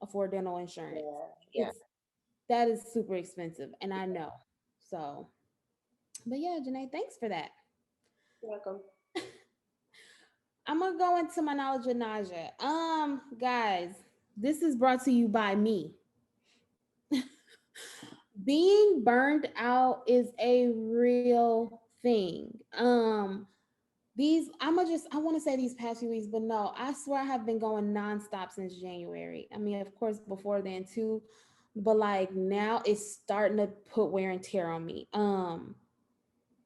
afford dental insurance. Yeah, yeah. It's that is super expensive, and I know. So, but yeah, Janae, thanks for that. You're welcome. I'm gonna go into my knowledge of Naja. Guys, this is brought to you by me. Being burned out is a real thing. These I want to say these past few weeks, but no, I swear I have been going nonstop since January. I mean, of course, before then too, but like now it's starting to put wear and tear on me. Don't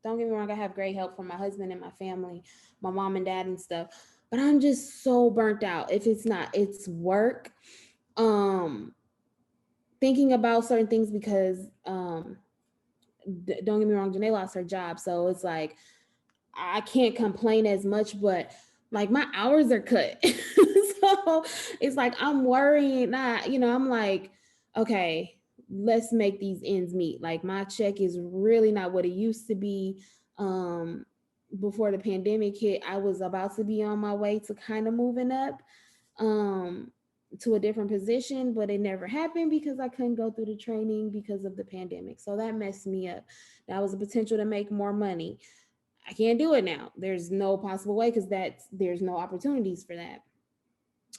get me wrong, I have great help from my husband and my family, my mom and dad and stuff, but I'm just so burnt out. If it's not, it's work. Um, Thinking about certain things because don't get me wrong, Janae lost her job, so it's like I can't complain as much, but like my hours are cut. So it's like I'm worrying, not, I'm like, okay, let's make these ends meet. Like my check is really not what it used to be. Um, Before the pandemic hit, I was about to be on my way to kind of moving up um to a different position, but it never happened because I couldn't go through the training because of the pandemic. So that messed me up. That was a potential to make more money. I can't do it now. There's no possible way because there's no opportunities for that.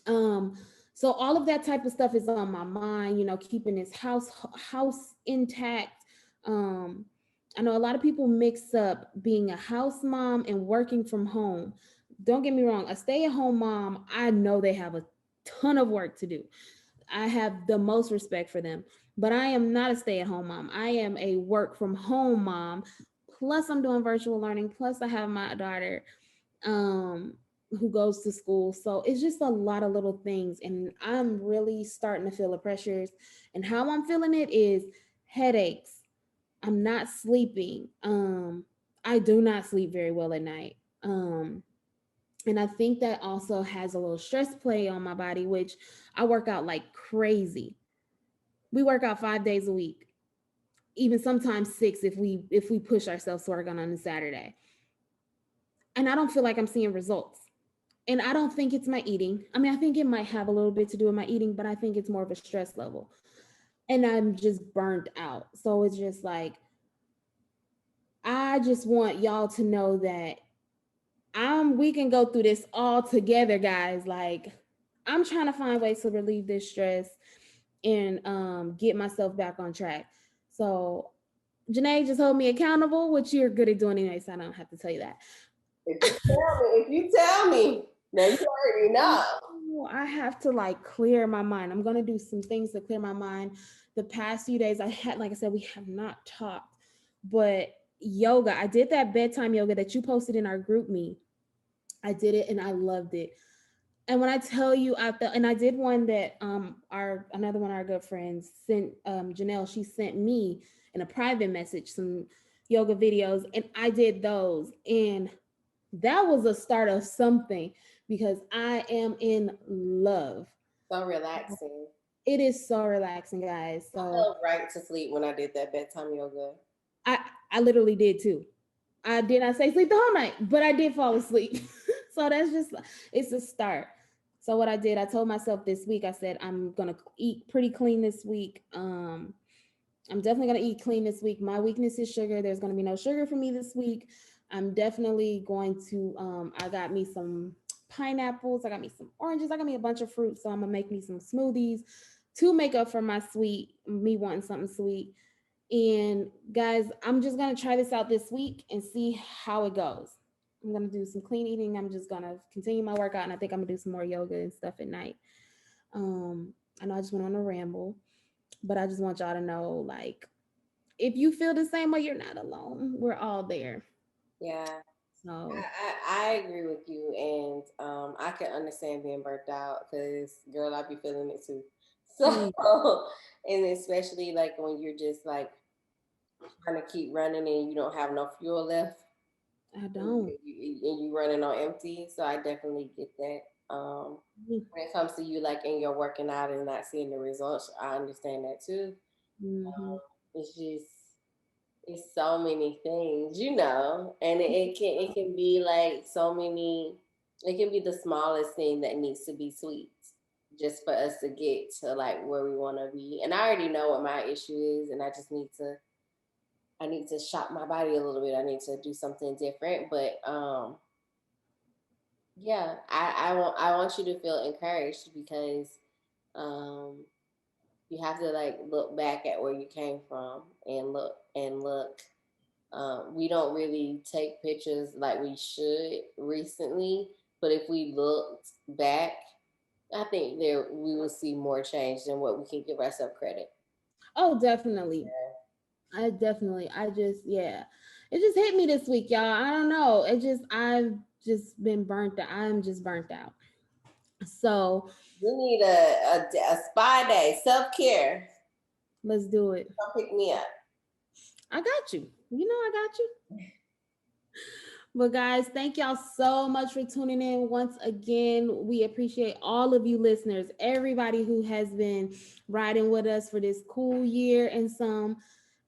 Um, so all of that type of stuff is on my mind, keeping this house intact. Um, I know a lot of people mix up being a house mom and working from home. Don't get me wrong, a stay-at-home mom, I know they have a ton of work to do. I have the most respect for them. But I am not a stay at home mom. I am a work from home mom. Plus, I'm doing virtual learning. Plus, I have my daughter um, who goes to school. So it's just a lot of little things. And I'm really starting to feel the pressures. And how I'm feeling it is headaches. I'm not sleeping. I do not sleep very well at night. And I think that also has a little stress play on my body, which I work out like crazy. We work out 5 days a week, even sometimes six if we push ourselves to work on a Saturday. And I don't feel like I'm seeing results. And I don't think it's my eating. I mean, I think it might have a little bit to do with my eating, but I think it's more of a stress level. And I'm just burnt out. So it's just like I just want y'all to know that we can go through this all together, guys. Like I'm trying to find ways to relieve this stress and get myself back on track. So Janae, just hold me accountable, which you're good at doing anyway, so I don't have to tell you that. If you tell me, now you already know. I have to like clear my mind. I'm gonna do some things to clear my mind. The past few days, like I said, we have not talked, but yoga. I did that bedtime yoga that you posted in our group me. I did it and I loved it. And when I tell you, I felt, and I did one that our another one of our good friends sent, Janelle. She sent me in a private message some yoga videos, and I did those, and that was a start of something because I am in love. So relaxing. It is so relaxing, guys. I So fell right to sleep when I did that bedtime yoga. I I literally did too. I did not say sleep the whole night, but I did fall asleep. So that's just it's a start. So what I did, I told myself this week, I said I'm gonna eat pretty clean this week. I'm definitely gonna eat clean this week. My weakness is sugar. There's gonna be no sugar for me this week. I'm definitely going to I got me some pineapples, I got me some oranges, I got me a bunch of fruit. So I'm gonna make me some smoothies to make up for my sweet, me wanting something sweet. And guys, I'm just gonna try this out this week and see how it goes. I'm gonna do some clean eating. I'm just gonna continue my workout, and I think I'm gonna do some more yoga and stuff at night. I know I just went on a ramble, but I just want y'all to know, like, if you feel the same way, you're not alone. We're all there. Yeah. So, I agree with you, and I can understand being burnt out because, girl, I be feeling it too. So, mm, and especially like when you're just like trying to keep running and you don't have no fuel left. I and don't. you running on empty. So I definitely get that. When it comes to you like and you're working out and not seeing the results, I understand that too. Mm-hmm. It's just it's so many things, and it can be like so many. It can be the smallest thing that needs to be tweaked just for us to get to like where we want to be. And I already know what my issue is, and I need to shop my body a little bit. I need to do something different, but yeah, I want you to feel encouraged because um, you have to like look back at where you came from and look. We don't really take pictures like we should recently, but if we looked back, I think there we will see more change than what we can give ourselves credit. Oh, definitely. I just, yeah. It just hit me this week, y'all. I don't know. I've just been burnt out. I'm just burnt out. So We need a spa day, self care. let's do it. Come pick me up. I got you. You know, I got you. But guys, thank y'all so much for tuning in once again. We appreciate all of you listeners, everybody who has been riding with us for this cool year and some.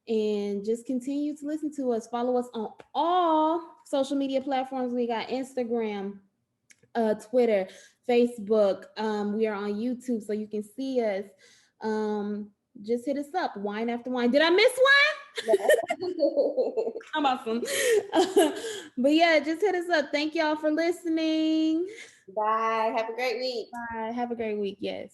And just continue to listen to us. Follow us on all social media platforms. We got Instagram, Twitter, Facebook. We are on YouTube, so you can see us. Just hit us up. Wine After Wine. Did I miss one? I'm awesome. But yeah, just hit us up. Thank y'all for listening. Bye. Have a great week. Bye. Have a great week. Yes.